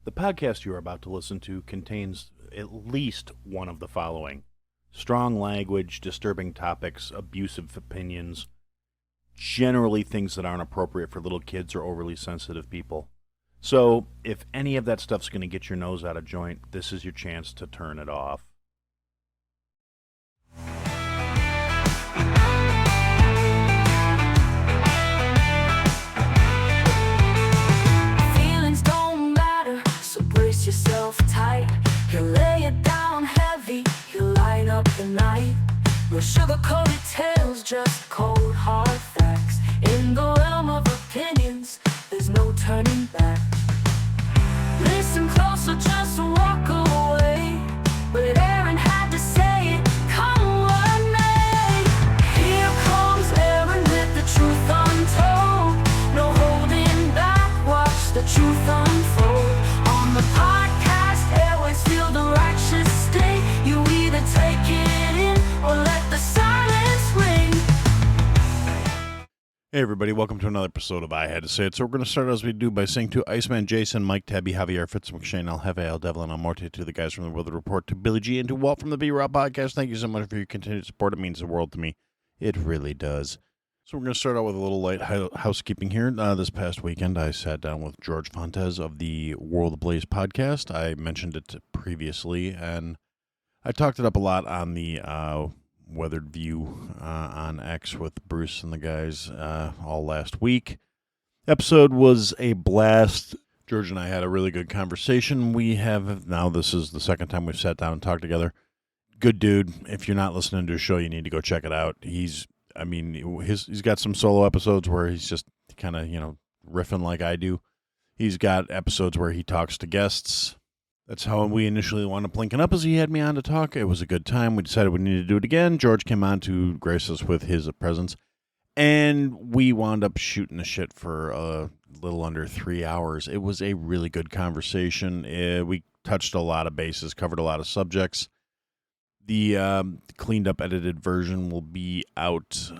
The podcast you are about to listen to contains at least one of the following: strong language, disturbing topics, abusive opinions, generally things that aren't appropriate for little kids or overly sensitive people. So, if any of that stuff's going to get your nose out of joint, this is your chance to turn it off. Feelings don't matter, so brace yourself tight. He'll lay it down heavy, he'll light up the night. No sugar-coated tales, just cold hard facts. In the realm of opinions, there's no turning back. Listen close or just walk away. But Aaron had to say it, come what may. Here comes Aaron with the truth untold. No holding back, watch the truth unfold. On the podcast airways, feel the righteous sting. You either take it in or let the silence ring. Hey everybody, welcome to another episode of I Had to Say It. So we're going to start as we do by saying to Iceman, Jason, Mike, Tabby, Javier, Fitz, McShane, El Jefe, El Devil, and El Morte, to the guys from the Weather Report, to Billy G, and to Walt from the B-Raw Podcast. Thank you so much for your continued support. It means the world to me. It really does. So we're going to start out with a little light housekeeping here. This past weekend, I sat down with George Fontes of the World Ablaze podcast. I mentioned it previously, and I talked it up a lot on the Weathered View on X with Bruce and the guys all last week. Episode was a blast. George and I had a really good conversation. This is the second time we've sat down and talked together. Good dude. If you're not listening to his show, you need to go check it out. He's got some solo episodes where he's just kind of, riffing like I do. He's got episodes where he talks to guests. That's how we initially wound up linking up, as he had me on to talk. It was a good time. We decided we needed to do it again. George came on to grace us with his presence, and we wound up shooting the shit for a little under 3 hours. It was a really good conversation. We touched a lot of bases, covered a lot of subjects. The cleaned up edited version will be out.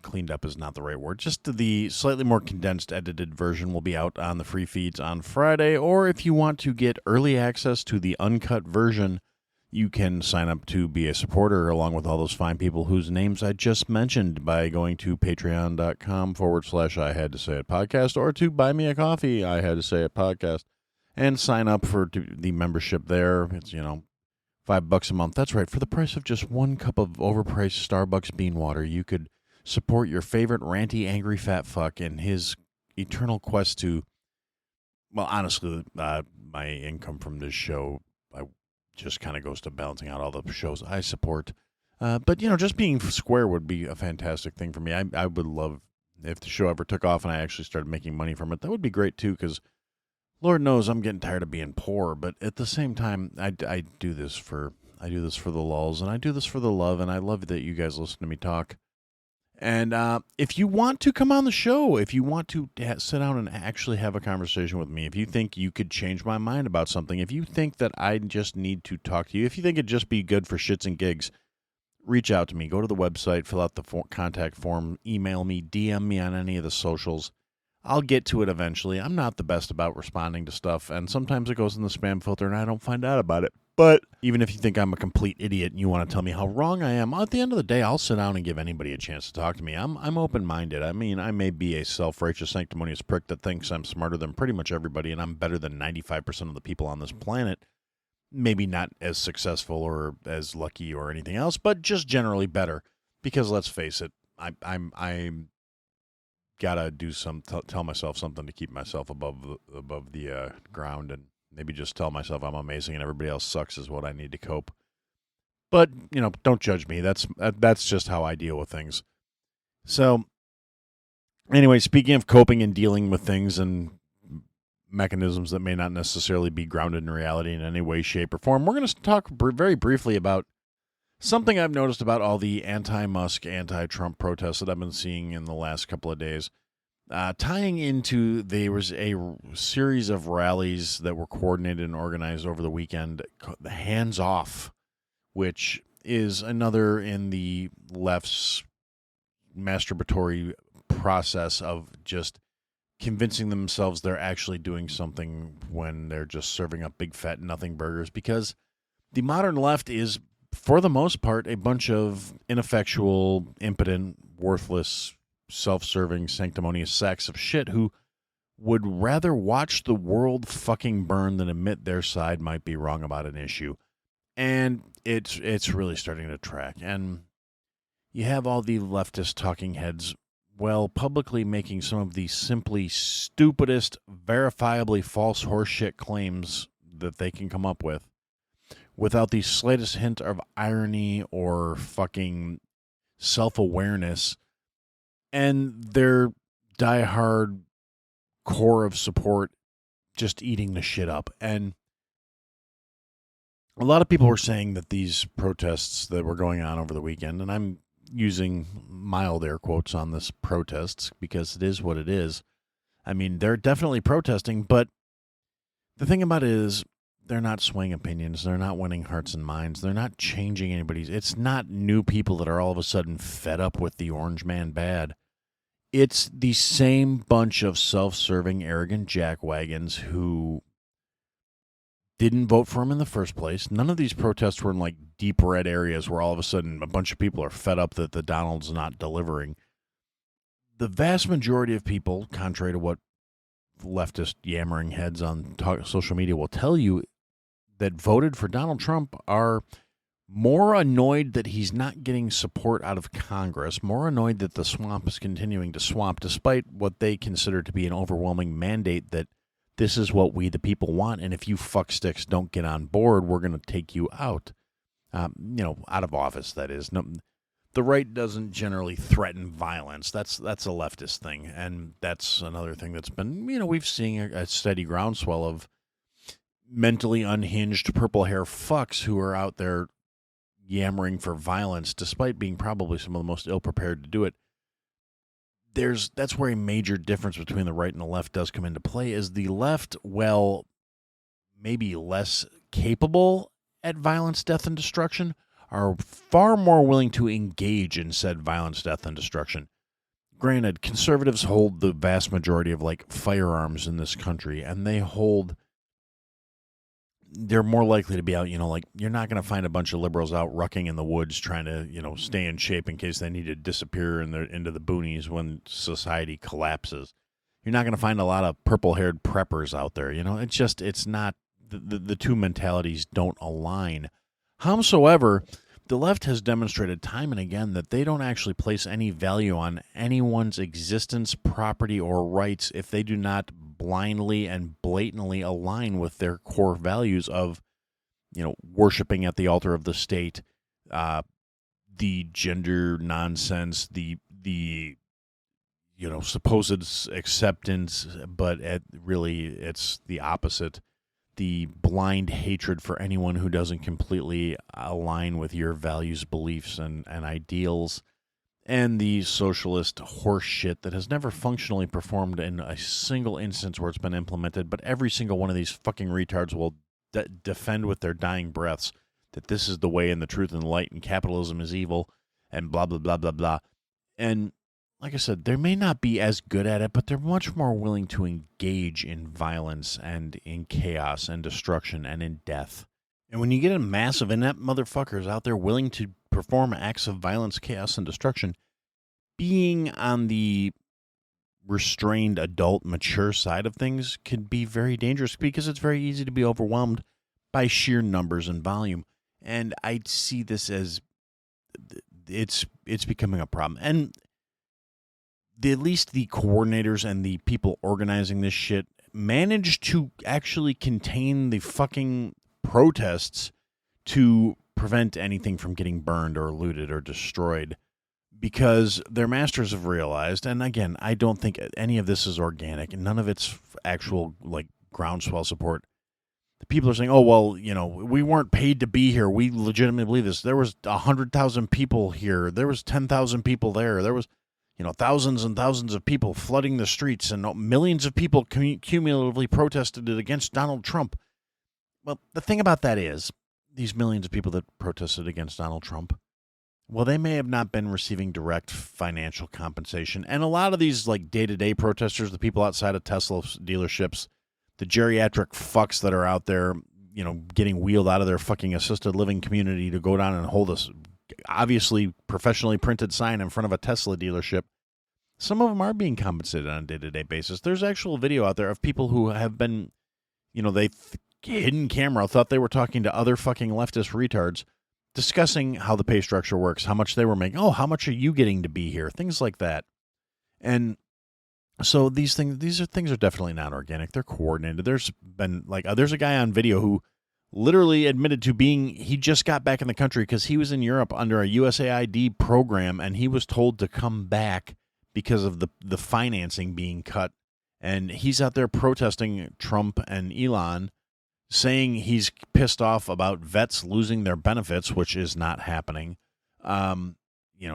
Cleaned up is not the right word. Just the slightly more condensed edited version will be out on the free feeds on Friday. Or if you want to get early access to the uncut version, you can sign up to be a supporter along with all those fine people whose names I just mentioned by going to patreon.com/I Had to Say It podcast, or to buy me a coffee, I Had to Say It podcast, and sign up for the membership there. It's, $5 a month. That's right. For the price of just one cup of overpriced Starbucks bean water, you could support your favorite ranty, angry fat fuck in his eternal quest to, well, honestly, my income from this show just kind of goes to balancing out all the shows I support. But, just being square would be a fantastic thing for me. I would love if the show ever took off and I actually started making money from it. That would be great, too, because Lord knows I'm getting tired of being poor, but at the same time, I do this for the lulz, and I do this for the love, and I love that you guys listen to me talk. And if you want to come on the show, if you want to sit down and actually have a conversation with me, if you think you could change my mind about something, if you think that I just need to talk to you, if you think it'd just be good for shits and gigs, reach out to me. Go to the website, fill out the contact form, email me, DM me on any of the socials. I'll get to it eventually. I'm not the best about responding to stuff, and sometimes it goes in the spam filter and I don't find out about it. But even if you think I'm a complete idiot and you want to tell me how wrong I am, at the end of the day, I'll sit down and give anybody a chance to talk to me. I'm open-minded. I mean, I may be a self-righteous, sanctimonious prick that thinks I'm smarter than pretty much everybody, and I'm better than 95% of the people on this planet. Maybe not as successful or as lucky or anything else, but just generally better. Because let's face it, I'm gotta do tell myself something to keep myself above the ground, and maybe just tell myself I'm amazing and everybody else sucks is what I need to cope. But don't judge me. That's just how I deal with things. So anyway, speaking of coping and dealing with things and mechanisms that may not necessarily be grounded in reality in any way, shape, or form, we're going to talk very briefly about something I've noticed about all the anti-Musk, anti-Trump protests that I've been seeing in the last couple of days, tying into there was a series of rallies that were coordinated and organized over the weekend, the Hands Off, which is another in the left's masturbatory process of just convincing themselves they're actually doing something when they're just serving up big fat nothing burgers, because the modern left is, for the most part, a bunch of ineffectual, impotent, worthless, self-serving, sanctimonious sacks of shit who would rather watch the world fucking burn than admit their side might be wrong about an issue. And it's really starting to track. And you have all the leftist talking heads, well, publicly making some of the simply stupidest, verifiably false horseshit claims that they can come up with, without the slightest hint of irony or fucking self-awareness, and their diehard core of support just eating the shit up. And a lot of people were saying that these protests that were going on over the weekend, and I'm using mild air quotes on this protests because it is what it is. I mean, they're definitely protesting, but the thing about it is they're not swaying opinions. They're not winning hearts and minds. They're not changing anybody's. It's not new people that are all of a sudden fed up with the orange man bad. It's the same bunch of self-serving, arrogant jackwagons who didn't vote for him in the first place. None of these protests were in like deep red areas where all of a sudden a bunch of people are fed up that the Donald's not delivering. The vast majority of people, contrary to what leftist yammering heads on social media will tell you, that voted for Donald Trump are more annoyed that he's not getting support out of Congress, more annoyed that the swamp is continuing to swamp, despite what they consider to be an overwhelming mandate that this is what we, the people, want, and if you fucksticks don't get on board, we're going to take you out. Out of office, that is. No, the right doesn't generally threaten violence. That's a leftist thing, and that's another thing that's been, we've seen a steady groundswell of mentally unhinged purple hair fucks who are out there yammering for violence, despite being probably some of the most ill-prepared to do it. That's where a major difference between the right and the left does come into play, is the left, well, maybe less capable at violence, death, and destruction, are far more willing to engage in said violence, death, and destruction. Granted, conservatives hold the vast majority of, firearms in this country, and they're more likely to be out, you're not going to find a bunch of liberals out rucking in the woods trying to, stay in shape in case they need to disappear into the boonies when society collapses. You're not going to find a lot of purple-haired preppers out there. It's not, the two mentalities don't align. Howsoever, the left has demonstrated time and again that they don't actually place any value on anyone's existence, property, or rights if they do not blindly and blatantly align with their core values of, worshiping at the altar of the state, the gender nonsense, the supposed acceptance, but really it's the opposite. The blind hatred for anyone who doesn't completely align with your values, beliefs, and ideals, and the socialist horse shit that has never functionally performed in a single instance where it's been implemented, but every single one of these fucking retards will defend with their dying breaths that this is the way and the truth and the light and capitalism is evil and blah, blah, blah, blah, blah. And like I said, they may not be as good at it, but they're much more willing to engage in violence and in chaos and destruction and in death. And when you get a mass of inept motherfuckers out there willing to perform acts of violence, chaos, and destruction, being on the restrained, adult, mature side of things can be very dangerous because it's very easy to be overwhelmed by sheer numbers and volume. And I see this as it's becoming a problem. And at least the coordinators and the people organizing this shit managed to actually contain the fucking protests to prevent anything from getting burned or looted or destroyed, because their masters have realized, and again, I don't think any of this is organic and none of it's actual groundswell support. The people are saying, oh, well, we weren't paid to be here. We legitimately believe this. There was 100,000 people here. There was 10,000 people there. There was thousands and thousands of people flooding the streets, and millions of people cumulatively protested it against Donald Trump. Well, the thing about that is, these millions of people that protested against Donald Trump Well, they may have not been receiving direct financial compensation. And a lot of these like day-to-day protesters, the people outside of Tesla dealerships, the geriatric fucks that are out there, getting wheeled out of their fucking assisted living community to go down and hold a obviously professionally printed sign in front of a Tesla dealership. Some of them are being compensated on a day-to-day basis. There's actual video out there of people who have been, hidden camera, thought they were talking to other fucking leftist retards, discussing how the pay structure works, how much they were making. Oh, how much are you getting to be here? Things like that. And so these things are definitely not organic. They're coordinated. There's been there's a guy on video who literally admitted to he just got back in the country because he was in Europe under a USAID program, and he was told to come back because of the financing being cut. And he's out there protesting Trump and Elon, saying he's pissed off about vets losing their benefits, which is not happening.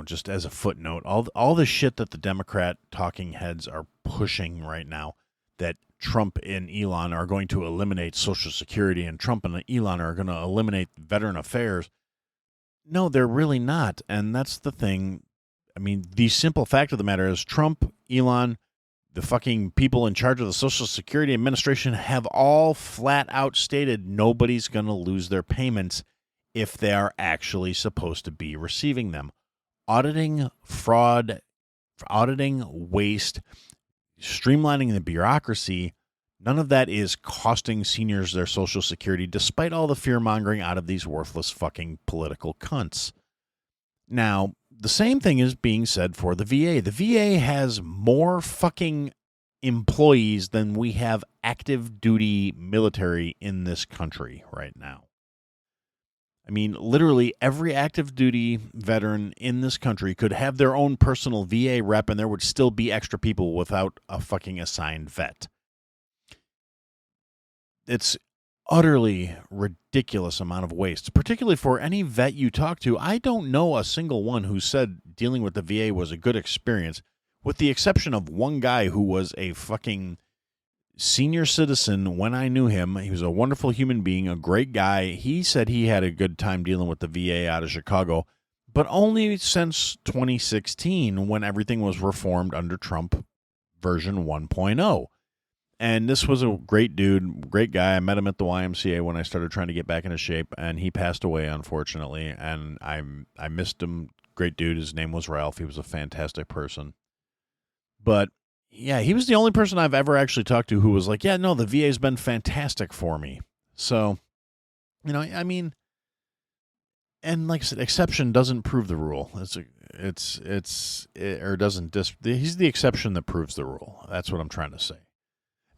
Just as a footnote, all the shit that the Democrat talking heads are pushing right now, that Trump and Elon are going to eliminate Social Security and Trump and Elon are going to eliminate veteran affairs. No, they're really not. And that's the thing. I mean, the simple fact of the matter is Trump, Elon, the fucking people in charge of the Social Security Administration have all flat out stated nobody's going to lose their payments if they are actually supposed to be receiving them. Auditing fraud, auditing waste, streamlining the bureaucracy, none of that is costing seniors their Social Security, despite all the fear-mongering out of these worthless fucking political cunts. Now, the same thing is being said for the VA. The VA has more fucking employees than we have active duty military in this country right now. I mean, literally every active duty veteran in this country could have their own personal VA rep, and there would still be extra people without a fucking assigned vet. It's utterly ridiculous amount of waste, particularly for any vet you talk to. I don't know a single one who said dealing with the VA was a good experience, with the exception of one guy who was a fucking senior citizen when I knew him. He was a wonderful human being, a great guy. He said he had a good time dealing with the VA out of Chicago, but only since 2016 when everything was reformed under Trump version 1.0. And this was a great dude, great guy. I met him at the YMCA when I started trying to get back into shape, and he passed away, unfortunately, and I missed him. Great dude. His name was Ralph. He was a fantastic person. But yeah, he was the only person I've ever actually talked to who was like, yeah, no, the VA's been fantastic for me. So, I mean, and like I said, exception doesn't prove the rule. He's the exception that proves the rule. That's what I'm trying to say.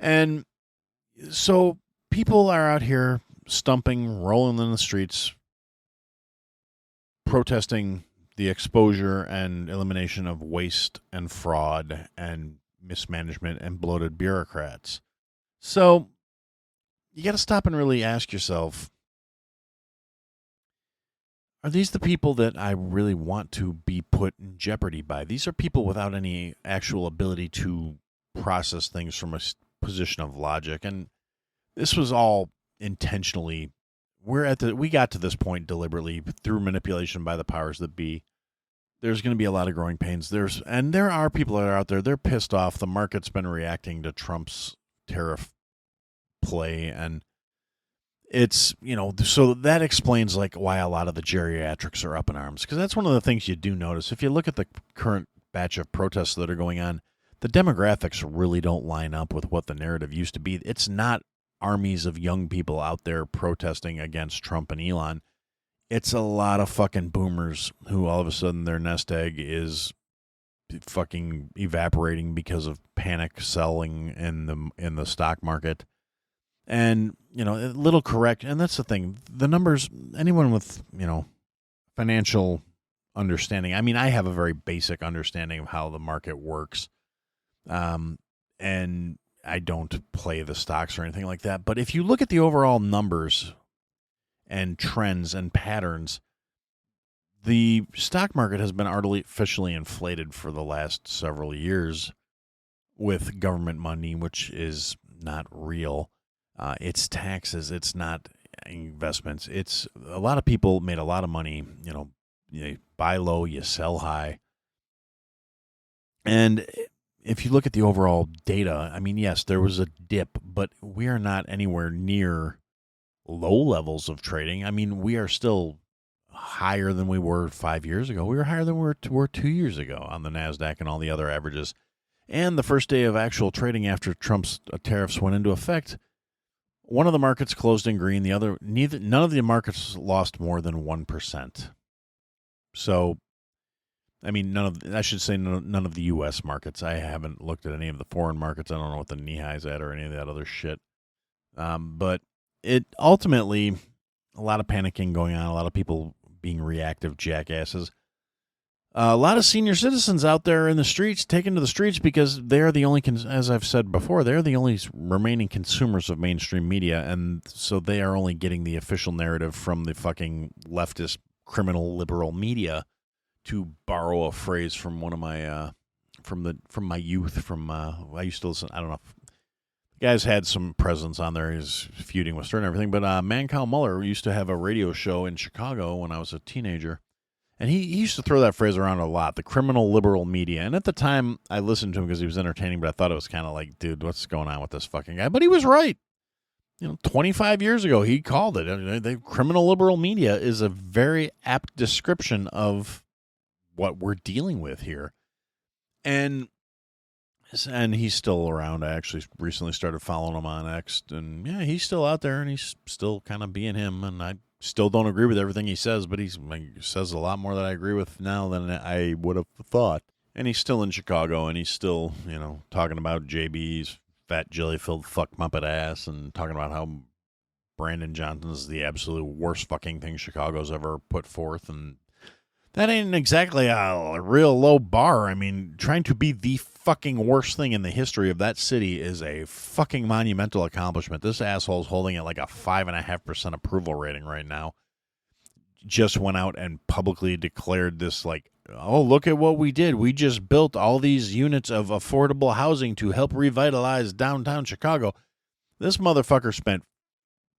And so people are out here stumping, rolling in the streets, protesting the exposure and elimination of waste and fraud and mismanagement and bloated bureaucrats. So you got to stop and really ask yourself, are these the people that I really want to be put in jeopardy by? These are people without any actual ability to process things from a position of logic. And this was all intentionally. We got to this point deliberately through manipulation by the powers that be. There's going to be a lot of growing pains. There are people that are out there. They're pissed off. The market's been reacting to Trump's tariff play, and it's, so that explains like why a lot of the geriatrics are up in arms, because that's one of the things you do notice. If you look at the current batch of protests that are going on, the demographics really don't line up with what the narrative used to be. It's not armies of young people out there protesting against Trump and Elon. It's a lot of fucking boomers who all of a sudden their nest egg is fucking evaporating because of panic selling in the stock market. And, a little correct. And that's the thing. The numbers, anyone with, financial understanding. I mean, I have a very basic understanding of how the market works. And I don't play the stocks or anything like that. But if you look at the overall numbers and trends and patterns, the stock market has been artificially inflated for the last several years with government money, which is not real. It's taxes. It's not investments. It's a lot of people made a lot of money, you buy low, you sell high. And if you look at the overall data, I mean, yes, there was a dip, but we are not anywhere near low levels of trading. I mean, we are still higher than we were 5 years ago. We were higher than we were 2 years ago on the NASDAQ and all the other averages. And the first day of actual trading after Trump's tariffs went into effect, one of the markets closed in green. None of the markets lost more than 1%. So, I mean, none of the U.S. markets. I haven't looked at any of the foreign markets. I don't know what the knee-high's at or any of that other shit. But it ultimately, a lot of panicking going on, a lot of people being reactive jackasses. A lot of senior citizens out there in the streets, taken to the streets because they're the only, as I've said before, they're the only remaining consumers of mainstream media, and so they are only getting the official narrative from the fucking leftist, criminal, liberal media, to borrow a phrase from one of my, from my youth, I used to listen, I don't know, the guy's had some presence on there, he's feuding with Stern and everything, but Mancow Muller used to have a radio show in Chicago when I was a teenager. And he used to throw that phrase around a lot, the criminal liberal media. And at the time, I listened to him because he was entertaining, but I thought it was kind of like, dude, what's going on with this fucking guy? But he was right. 25 years ago, he called it. The criminal liberal media is a very apt description of what we're dealing with here. And he's still around. I actually recently started following him on X. And, yeah, he's still out there, and he's still kind of being him. And I still don't agree with everything he says, but he says a lot more that I agree with now than I would have thought. And he's still in Chicago, and he's still, talking about JB's fat jelly-filled fuck muppet ass and talking about how Brandon Johnson is the absolute worst fucking thing Chicago's ever put forth. And that ain't exactly a real low bar. I mean, trying to be the fucking worst thing in the history of that city is a fucking monumental accomplishment. This asshole's holding it like a 5.5% approval rating right now. Just went out and publicly declared this like, oh, look at what we did. We just built all these units of affordable housing to help revitalize downtown Chicago. This motherfucker spent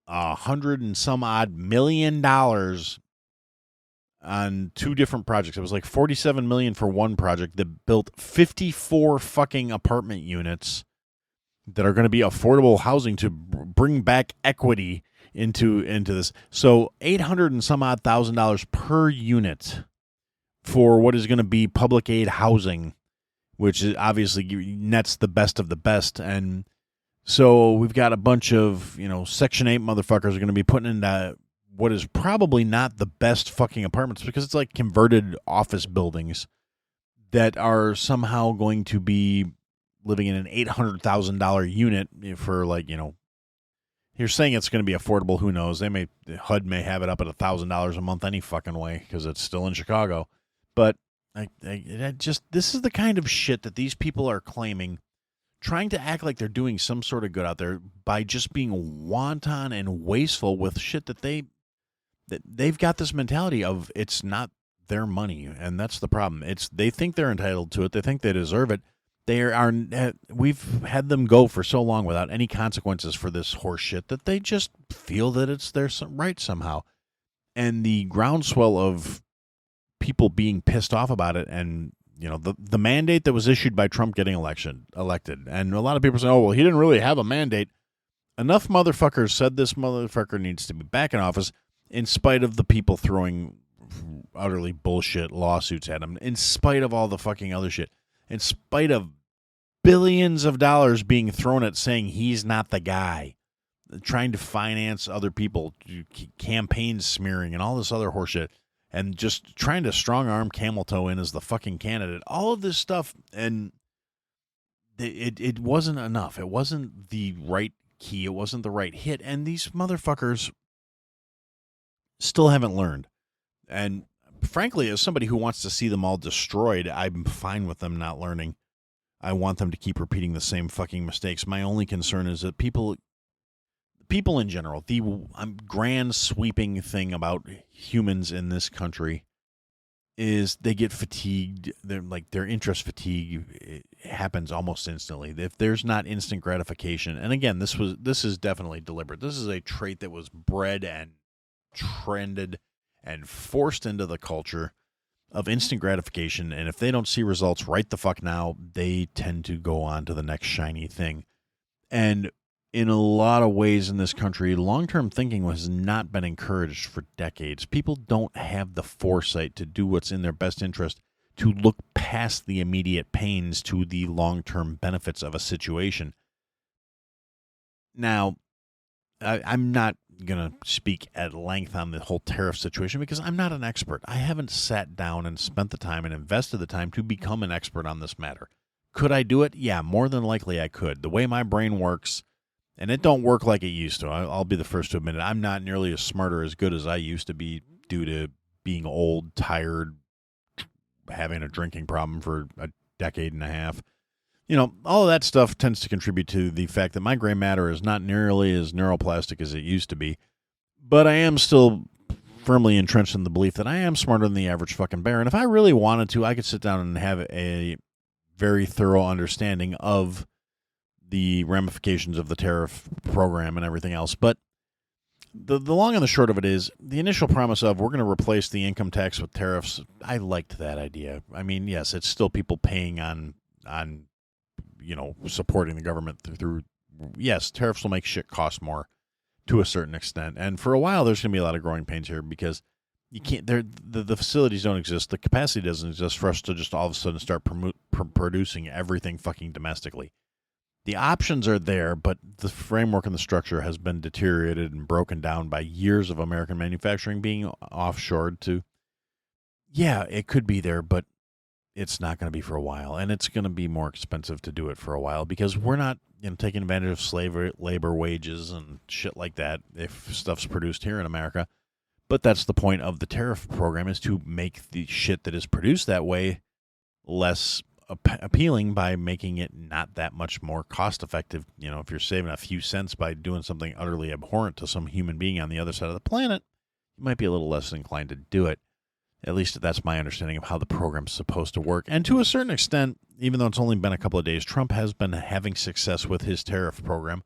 $100 and some odd million on two different projects. It was like $47 million for one project that built 54 fucking apartment units that are going to be affordable housing to bring back equity into this. So $800 and some odd $1,000 per unit for what is going to be public aid housing, which is obviously nets the best of the best. And so we've got a bunch of, Section 8 motherfuckers are going to be putting into what is probably not the best fucking apartments because it's like converted office buildings that are somehow going to be living in an $800,000 unit for like, you're saying it's going to be affordable. Who knows? HUD may have it up at $1,000 a month any fucking way because it's still in Chicago. But this is the kind of shit that these people are claiming, trying to act like they're doing some sort of good out there by just being wanton and wasteful with shit that they've got this mentality of it's not their money, and that's the problem. They think they're entitled to it. They think they deserve it. We've had them go for so long without any consequences for this horse shit that they just feel that it's their right somehow. And the groundswell of people being pissed off about it, and the mandate that was issued by Trump getting elected, and a lot of people say, oh well, he didn't really have a mandate. Enough motherfuckers said this motherfucker needs to be back in office, in spite of the people throwing utterly bullshit lawsuits at him, in spite of all the fucking other shit, in spite of billions of dollars being thrown at saying he's not the guy, trying to finance other people, campaign smearing and all this other horseshit, and just trying to strong-arm camel toe in as the fucking candidate. All of this stuff, and it wasn't enough. It wasn't the right key. It wasn't the right hit, and these motherfuckers still haven't learned. And frankly, as somebody who wants to see them all destroyed, I'm fine with them not learning. I want them to keep repeating the same fucking mistakes. My only concern is that people in general, the grand sweeping thing about humans in this country is they get fatigued. Their interest fatigue happens almost instantly. If there's not instant gratification, and again, this is definitely deliberate. This is a trait that was bred and trended and forced into the culture of instant gratification, and if they don't see results right the fuck now, they tend to go on to the next shiny thing. And in a lot of ways in this country, long-term thinking has not been encouraged for decades. People don't have the foresight to do what's in their best interest, to look past the immediate pains to the long-term benefits of a situation. Now, I'm not going to speak at length on the whole tariff situation because I'm not an expert. I haven't sat down and spent the time and invested the time to become an expert on this matter. Could I do it? Yeah, more than likely I could. The way my brain works, and it don't work like it used to. I'll be the first to admit it. I'm not nearly as smart or as good as I used to be due to being old, tired, having a drinking problem for a decade and a half. All of that stuff tends to contribute to the fact that my gray matter is not nearly as neuroplastic as it used to be. But I am still firmly entrenched in the belief that I am smarter than the average fucking bear. And if I really wanted to, I could sit down and have a very thorough understanding of the ramifications of the tariff program and everything else. But the long and the short of it is, the initial promise of we're going to replace the income tax with tariffs, I liked that idea. I mean, yes, it's still people paying on supporting the government through, yes, tariffs will make shit cost more to a certain extent. And for a while, there's going to be a lot of growing pains here because you can't, the facilities don't exist. The capacity doesn't exist for us to just all of a sudden start producing everything fucking domestically. The options are there, but the framework and the structure has been deteriorated and broken down by years of American manufacturing being offshored to, yeah, it could be there, but it's not going to be for a while, and it's going to be more expensive to do it for a while because we're not taking advantage of slave labor wages and shit like that if stuff's produced here in America. But that's the point of the tariff program, is to make the shit that is produced that way less appealing by making it not that much more cost effective. If you're saving a few cents by doing something utterly abhorrent to some human being on the other side of the planet, you might be a little less inclined to do it. At least that's my understanding of how the program's supposed to work. And to a certain extent, even though it's only been a couple of days, Trump has been having success with his tariff program,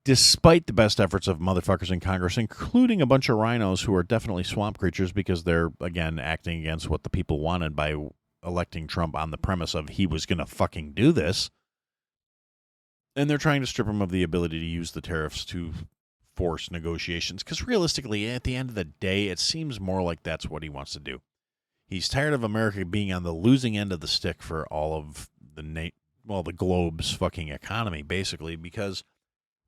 despite the best efforts of motherfuckers in Congress, including a bunch of rhinos who are definitely swamp creatures because they're, again, acting against what the people wanted by electing Trump on the premise of he was going to fucking do this. And they're trying to strip him of the ability to use the tariffs to force negotiations, because realistically, at the end of the day, it seems more like that's what he wants to do. He's tired of America being on the losing end of the stick for all of the globe's fucking economy, basically, because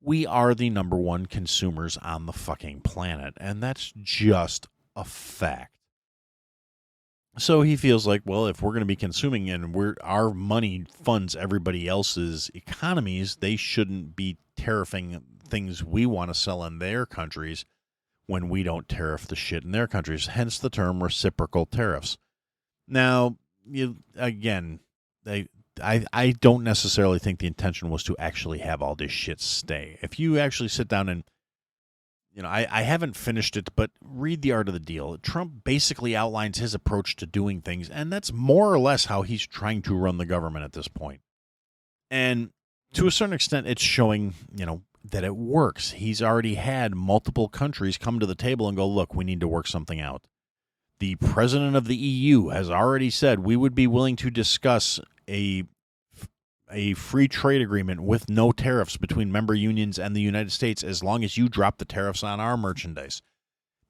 we are the number one consumers on the fucking planet, and that's just a fact. So he feels like, well, if we're going to be consuming and our money funds everybody else's economies, they shouldn't be tariffing things we want to sell in their countries when we don't tariff the shit in their countries. Hence the term reciprocal tariffs. Now, I don't necessarily think the intention was to actually have all this shit stay. If you actually sit down and, I haven't finished it, but read The Art of the Deal. Trump basically outlines his approach to doing things, and that's more or less how he's trying to run the government at this point. And to a certain extent, it's showing, that it works. He's already had multiple countries come to the table and go, look, we need to work something out. The president of the EU has already said we would be willing to discuss a free trade agreement with no tariffs between member unions and the United States as long as you drop the tariffs on our merchandise.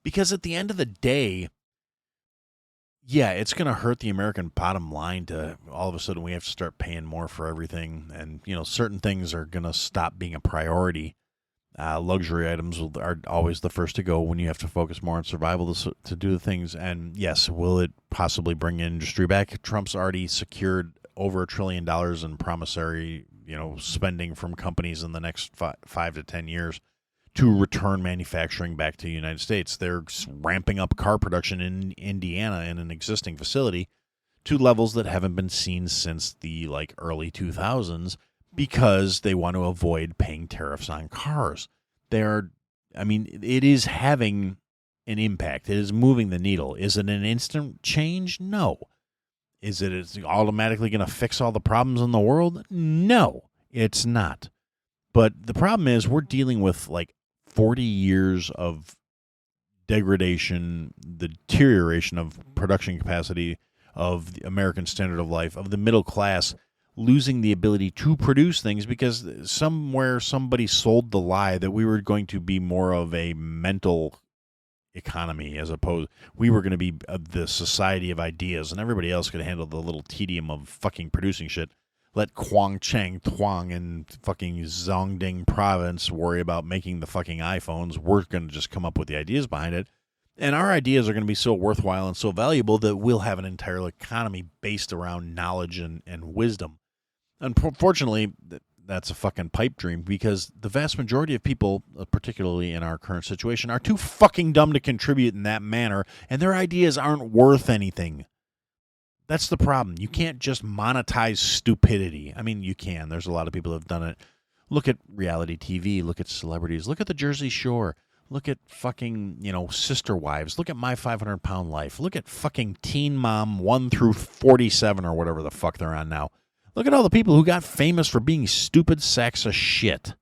Because at the end of the day, yeah, it's going to hurt the American bottom line to all of a sudden we have to start paying more for everything. And, certain things are going to stop being a priority. Luxury items are always the first to go when you have to focus more on survival to do the things. And yes, will it possibly bring industry back? Trump's already secured over $1 trillion in promissory, spending from companies in the next 5 to 10 years to return manufacturing back to the United States. They're ramping up car production in Indiana in an existing facility to levels that haven't been seen since the early 2000s because they want to avoid paying tariffs on cars. It is having an impact. It is moving the needle. Is it an instant change? No. Is it automatically going to fix all the problems in the world? No, it's not. But the problem is we're dealing with 40 years of degradation, the deterioration of production capacity of the American standard of life, of the middle class losing the ability to produce things because somewhere somebody sold the lie that we were going to be more of a mental economy as opposed we were going to be the society of ideas and everybody else could handle the little tedium of fucking producing shit. Let Kwang Chang Twang and fucking Zongding province worry about making the fucking iPhones. We're going to just come up with the ideas behind it. And our ideas are going to be so worthwhile and so valuable that we'll have an entire economy based around knowledge and wisdom. Unfortunately, that's a fucking pipe dream because the vast majority of people, particularly in our current situation, are too fucking dumb to contribute in that manner, and their ideas aren't worth anything. That's the problem. You can't just monetize stupidity. I mean, you can. There's a lot of people who have done it. Look at reality TV. Look at celebrities. Look at the Jersey Shore. Look at fucking, Sister Wives. Look at My 500-Pound Life. Look at fucking Teen Mom 1 through 47 or whatever the fuck they're on now. Look at all the people who got famous for being stupid sacks of shit.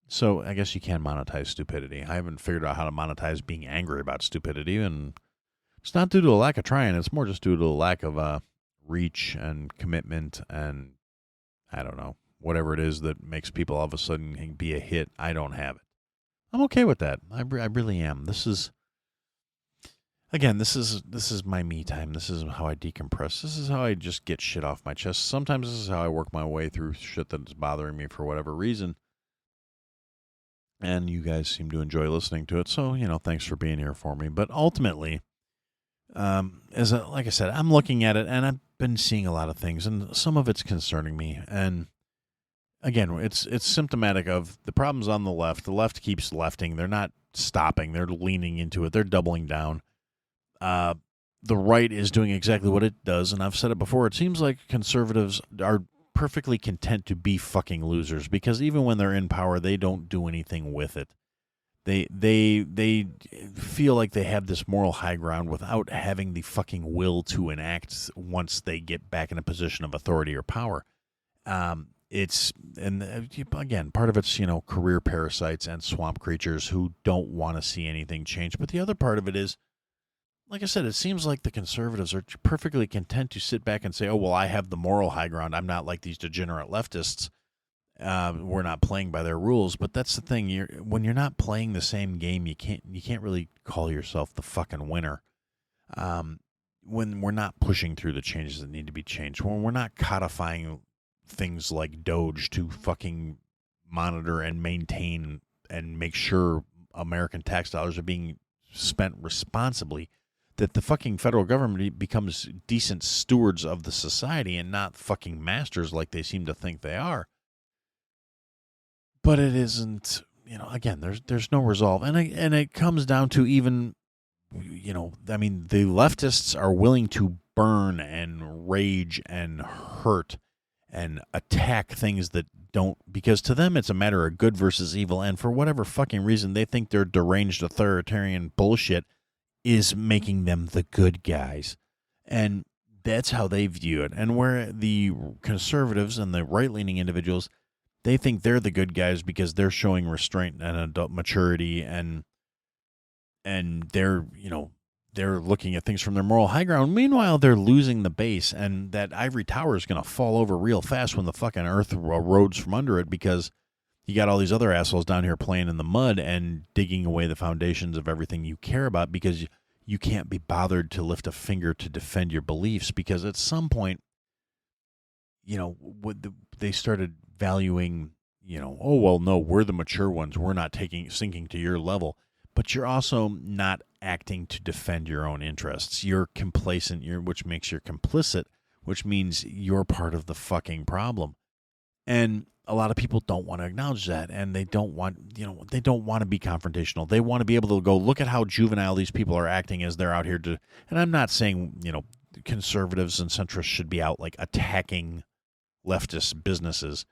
So I guess you can monetize stupidity. I haven't figured out how to monetize being angry about stupidity, and it's not due to a lack of trying. It's more just due to a lack of reach and commitment and, I don't know, whatever it is that makes people all of a sudden be a hit. I don't have it. I'm okay with that. I really am. This is my me time. This is how I decompress. This is how I just get shit off my chest. Sometimes this is how I work my way through shit that's bothering me for whatever reason. And you guys seem to enjoy listening to it. So, thanks for being here for me. But ultimately, like I said, I'm looking at it and I've been seeing a lot of things and some of it's concerning me. And again, it's symptomatic of the problems on the left. The left keeps lefting. They're not stopping. They're leaning into it. They're doubling down. The right is doing exactly what it does, and I've said it before. It seems like conservatives are perfectly content to be fucking losers because even when they're in power, they don't do anything with it. They feel like they have this moral high ground without having the fucking will to enact once they get back in a position of authority or power. Again, part of it's, career parasites and swamp creatures who don't want to see anything change. But the other part of it is, like I said, it seems like the conservatives are perfectly content to sit back and say, oh, well, I have the moral high ground. I'm not like these degenerate leftists. We're not playing by their rules. But that's the thing. When you're not playing the same game, you can't really call yourself the fucking winner. When we're not pushing through the changes that need to be changed, when we're not codifying things like Doge to fucking monitor and maintain and make sure American tax dollars are being spent responsibly, that the fucking federal government becomes decent stewards of the society and not fucking masters like they seem to think they are. But it isn't, again, there's no resolve. And it comes down to even, the leftists are willing to burn and rage and hurt and attack things that don't, because to them it's a matter of good versus evil, and for whatever fucking reason they think their deranged authoritarian bullshit is making them the good guys. And that's how they view it. And where the conservatives and the right-leaning individuals, they think they're the good guys because they're showing restraint and adult maturity and they're, they're looking at things from their moral high ground. Meanwhile, they're losing the base, and that ivory tower is going to fall over real fast when the fucking earth erodes from under it because you got all these other assholes down here playing in the mud and digging away the foundations of everything you care about because you can't be bothered to lift a finger to defend your beliefs because at some point, they started valuing, oh, well, no, we're the mature ones. We're not sinking to your level. But you're also not acting to defend your own interests. You're complacent, which makes you complicit, which means you're part of the fucking problem. And a lot of people don't want to acknowledge that, and they don't want, they don't want to be confrontational. They want to be able to go, look at how juvenile these people are acting as they're out here to, and I'm not saying, conservatives and centrists should be out like attacking leftist businesses,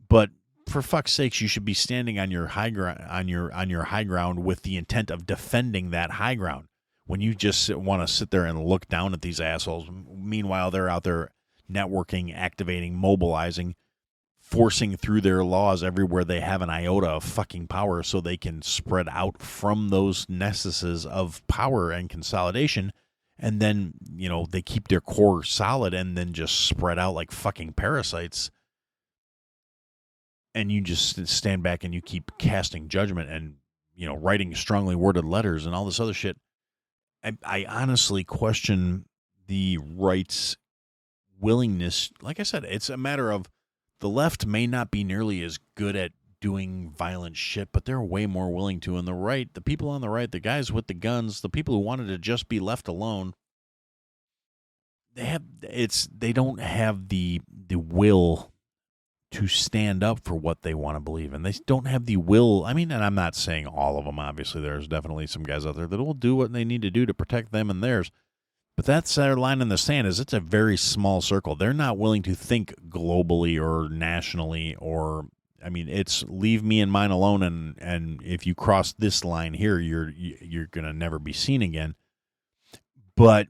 but for fuck's sakes, you should be standing on your high ground, on your high ground with the intent of defending that high ground. When you just want to sit there and look down at these assholes, meanwhile they're out there networking, activating, mobilizing, forcing through their laws everywhere they have an iota of fucking power so they can spread out from those nexuses of power and consolidation. And then, they keep their core solid and then just spread out like fucking parasites. And you just stand back and you keep casting judgment and, writing strongly worded letters and all this other shit. I honestly question the right's willingness. Like I said, it's a matter of the left may not be nearly as good at doing violent shit, but they're way more willing to. And the right, the people on the right, the guys with the guns, the people who wanted to just be left alone, they don't have the will to stand up for what they want to believe, and they don't have the will. I mean, and I'm not saying all of them, obviously. There's definitely some guys out there that will do what they need to do to protect them and theirs. But that's their line in the sand, is it's a very small circle. They're not willing to think globally or nationally it's leave me and mine alone, and if you cross this line here, you're going to never be seen again. But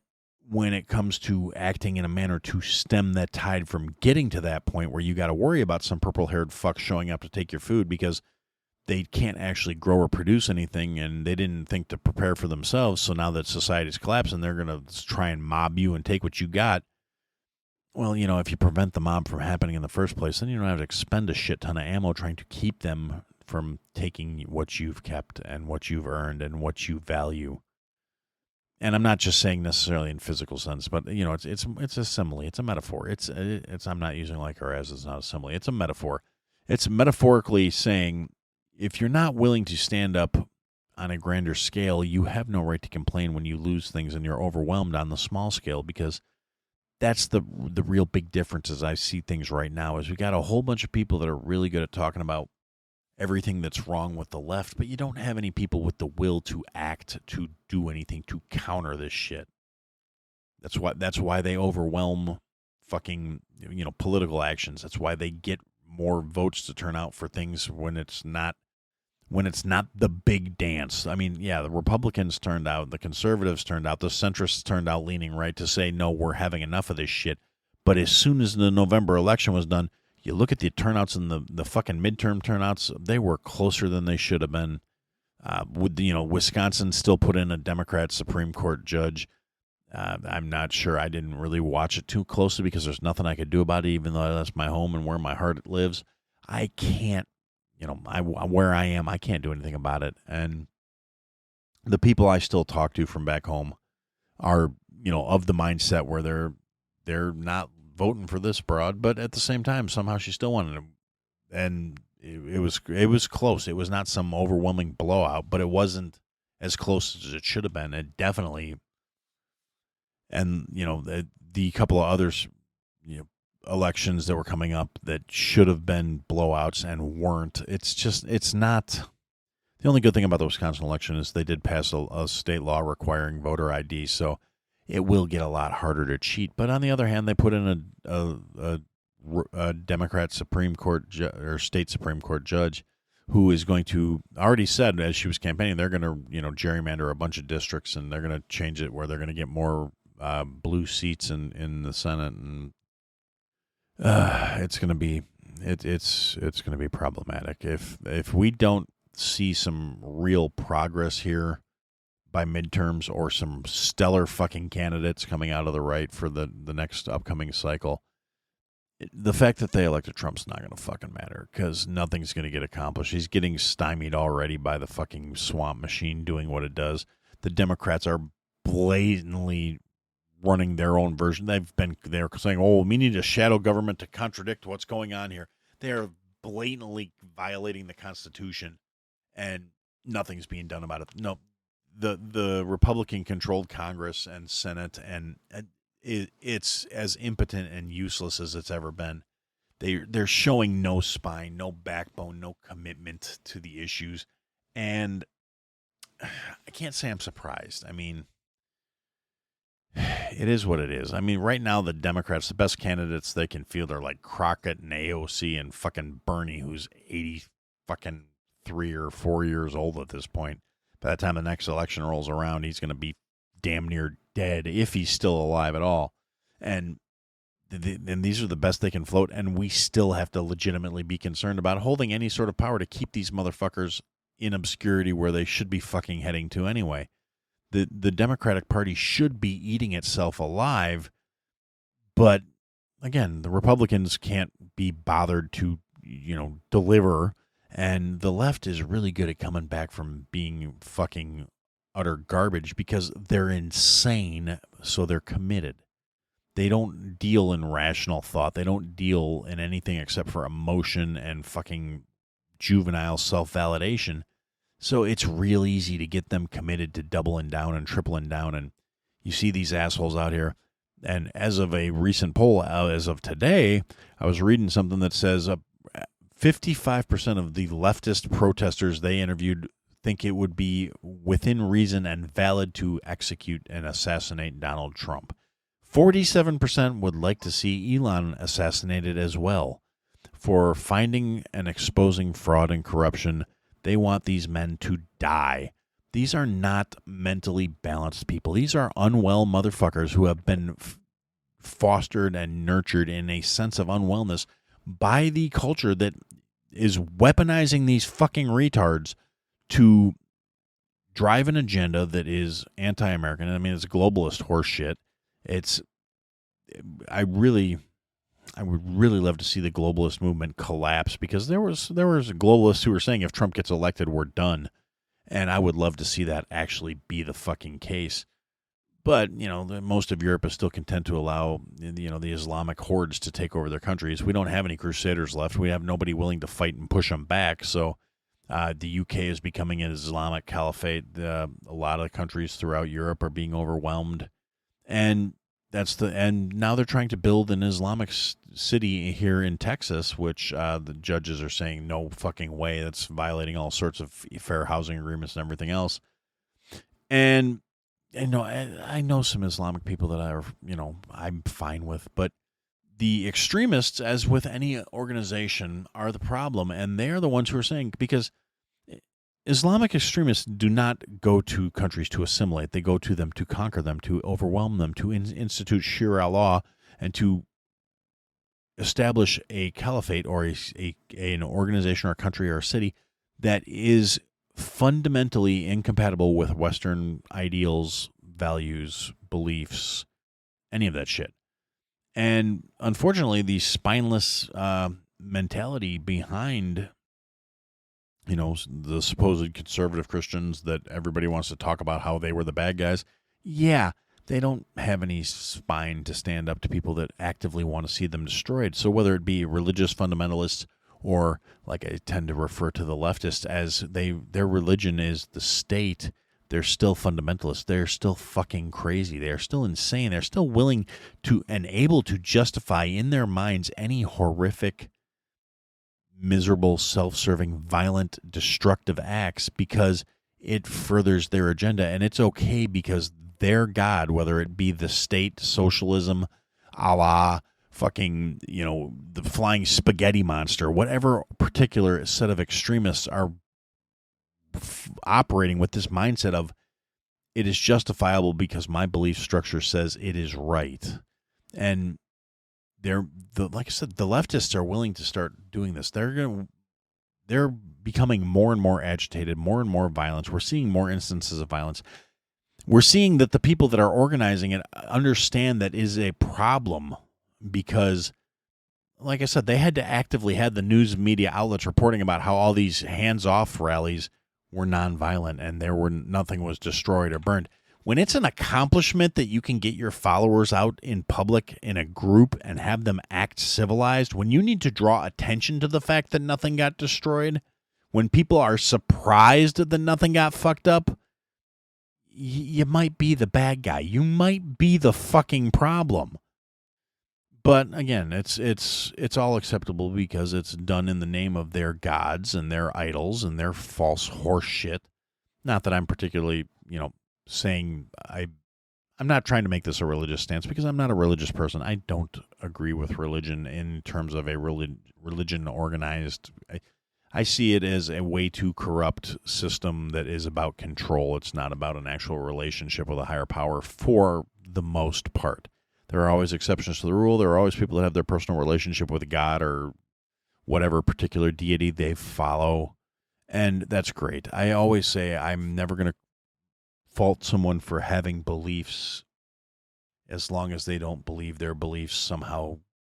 when it comes to acting in a manner to stem that tide from getting to that point where you got to worry about some purple-haired fuck showing up to take your food because they can't actually grow or produce anything, and they didn't think to prepare for themselves. So now that society's collapsing, they're going to try and mob you and take what you got. Well, if you prevent the mob from happening in the first place, then you don't have to expend a shit ton of ammo trying to keep them from taking what you've kept and what you've earned and what you value. And I'm not just saying necessarily in physical sense, but it's a simile, it's a metaphor. It's I'm not using like or as. It's not a simile. It's a metaphor. It's metaphorically saying, if you're not willing to stand up on a grander scale, you have no right to complain when you lose things and you're overwhelmed on the small scale, because that's the real big difference as I see things right now. Is we got a whole bunch of people that are really good at talking about everything that's wrong with the left, but you don't have any people with the will to act, to do anything to counter this shit. That's why they overwhelm fucking political actions. That's why they get more votes to turn out for things when it's not the big dance. I mean, yeah, the Republicans turned out, the conservatives turned out, the centrists turned out leaning right to say, no, we're having enough of this shit. But as soon as the November election was done, you look at the turnouts and the fucking midterm turnouts, they were closer than they should have been. Wisconsin still put in a Democrat Supreme Court judge. I'm not sure. I didn't really watch it too closely because there's nothing I could do about it, even though that's my home and where my heart lives. I can't, where I am, I can't do anything about it. And the people I still talk to from back home are, of the mindset where they're not voting for this broad, but at the same time, somehow she still wanted to. And it was close. It was not some overwhelming blowout, but it wasn't as close as it should have been. It definitely. And the couple of others, elections that were coming up that should have been blowouts and weren't. It's not. The only good thing about the Wisconsin election is they did pass a state law requiring voter ID, so it will get a lot harder to cheat. But on the other hand, they put in a Democrat Supreme Court or state Supreme Court judge who is going to, already said as she was campaigning, they're going to gerrymander a bunch of districts, and they're going to change it where they're going to get more blue seats in the Senate, and it's going to be it's going to be problematic if we don't see some real progress here by midterms or some stellar fucking candidates coming out of the right for the next upcoming cycle. The fact that they elected Trump's not going to fucking matter, because nothing's going to get accomplished. He's getting stymied already by the fucking swamp machine doing what it does. The Democrats are blatantly running their own version. They're saying, oh, we need a shadow government to contradict what's going on here. They are blatantly violating the Constitution, and nothing's being done about it. No, the Republican-controlled Congress and Senate, and it's as impotent and useless as it's ever been. They're showing no spine, no backbone, no commitment to the issues, and I can't say I'm surprised. I mean, it is what it is. I mean, right now the Democrats, the best candidates they can field are like Crockett and AOC and fucking Bernie, who's 80 fucking 3 or 4 years old at this point. By the time the next election rolls around, he's going to be damn near dead if he's still alive at all. And and these are the best they can float, and we still have to legitimately be concerned about holding any sort of power to keep these motherfuckers in obscurity where they should be fucking heading to anyway. The Democratic Party should be eating itself alive, but again, the Republicans can't be bothered to, deliver, and the left is really good at coming back from being fucking utter garbage because they're insane, so they're committed. They don't deal in rational thought. They don't deal in anything except for emotion and fucking juvenile self-validation. So it's real easy to get them committed to doubling down and tripling down. And you see these assholes out here. And as of a recent poll, as of today, I was reading something that says 55% of the leftist protesters they interviewed think it would be within reason and valid to execute and assassinate Donald Trump. 47% would like to see Elon assassinated as well. For finding and exposing fraud and corruption, they want these men to die. These are not mentally balanced people. These are unwell motherfuckers who have been fostered and nurtured in a sense of unwellness by the culture that is weaponizing these fucking retards to drive an agenda that is anti-American. I mean, it's globalist horse shit. I would really love to see the globalist movement collapse because there was globalists who were saying if Trump gets elected, we're done. And I would love to see that actually be the fucking case. But, most of Europe is still content to allow, the Islamic hordes to take over their countries. We don't have any crusaders left. We have nobody willing to fight and push them back. So the UK is becoming an Islamic caliphate. A lot of countries throughout Europe are being overwhelmed. And now they're trying to build an Islamic city here in Texas, which the judges are saying no fucking way. That's violating all sorts of fair housing agreements and everything else. And I know some Islamic people that I'm fine with, but the extremists, as with any organization, are the problem, and they are the ones who are saying, because Islamic extremists do not go to countries to assimilate. They go to them to conquer them, to overwhelm them, to institute Sharia law, and to establish a caliphate or an organization or a country or a city that is fundamentally incompatible with Western ideals, values, beliefs, any of that shit. And unfortunately, the spineless mentality behind the supposed conservative Christians that everybody wants to talk about how they were the bad guys, they don't have any spine to stand up to people that actively want to see them destroyed. So whether it be religious fundamentalists or, like I tend to refer to the leftists as, their religion is the state, they're still fundamentalists. They're still fucking crazy. They're still insane. They're still willing to and able to justify in their minds any horrific, miserable, self-serving, violent, destructive acts because it furthers their agenda. And it's okay because their God, whether it be the state, socialism, Allah, fucking, the flying spaghetti monster, whatever particular set of extremists are operating with this mindset of it is justifiable because my belief structure says it is right. And like I said, the leftists are willing to start doing this. They're becoming more and more agitated, more and more violence. We're seeing more instances of violence. We're seeing that the people that are organizing it understand that is a problem because, like I said, they had to actively have the news media outlets reporting about how all these hands-off rallies were nonviolent and nothing was destroyed or burned. When it's an accomplishment that you can get your followers out in public in a group and have them act civilized, when you need to draw attention to the fact that nothing got destroyed, when people are surprised that nothing got fucked up, you might be the bad guy. You might be the fucking problem. But again, it's all acceptable because it's done in the name of their gods and their idols and their false horse shit. Not that I'm particularly, saying I'm not trying to make this a religious stance because I'm not a religious person. I don't agree with religion in terms of a religion organized. I see it as a way to corrupt system that is about control. It's not about an actual relationship with a higher power for the most part. There are always exceptions to the rule. There are always people that have their personal relationship with God or whatever particular deity they follow, and that's great. I always say I'm never going to fault someone for having beliefs as long as they don't believe their beliefs somehow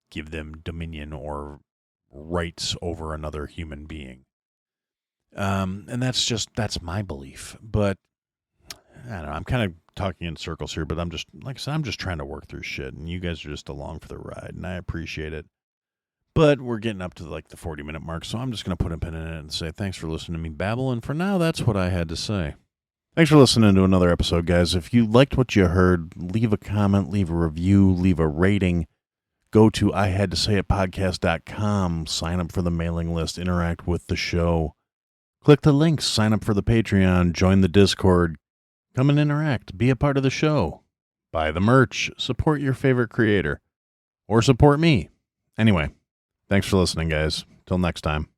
give them dominion or rights over another human being. And that's my belief. But I don't know, I'm kind of talking in circles here, but I'm just, like I said, I'm just trying to work through shit, and you guys are just along for the ride, and I appreciate it. But we're getting up to like the 40-minute mark, so I'm just going to put a pin in it and say thanks for listening to me babble, and for now, that's what I had to say. Thanks for listening to another episode, guys. If you liked what you heard, leave a comment, leave a review, leave a rating. Go to ihadtosayitpodcast.com, sign up for the mailing list, interact with the show. Click the links, sign up for the Patreon, join the Discord. Come and interact, be a part of the show. Buy the merch, support your favorite creator. Or support me. Anyway, thanks for listening, guys. Till next time.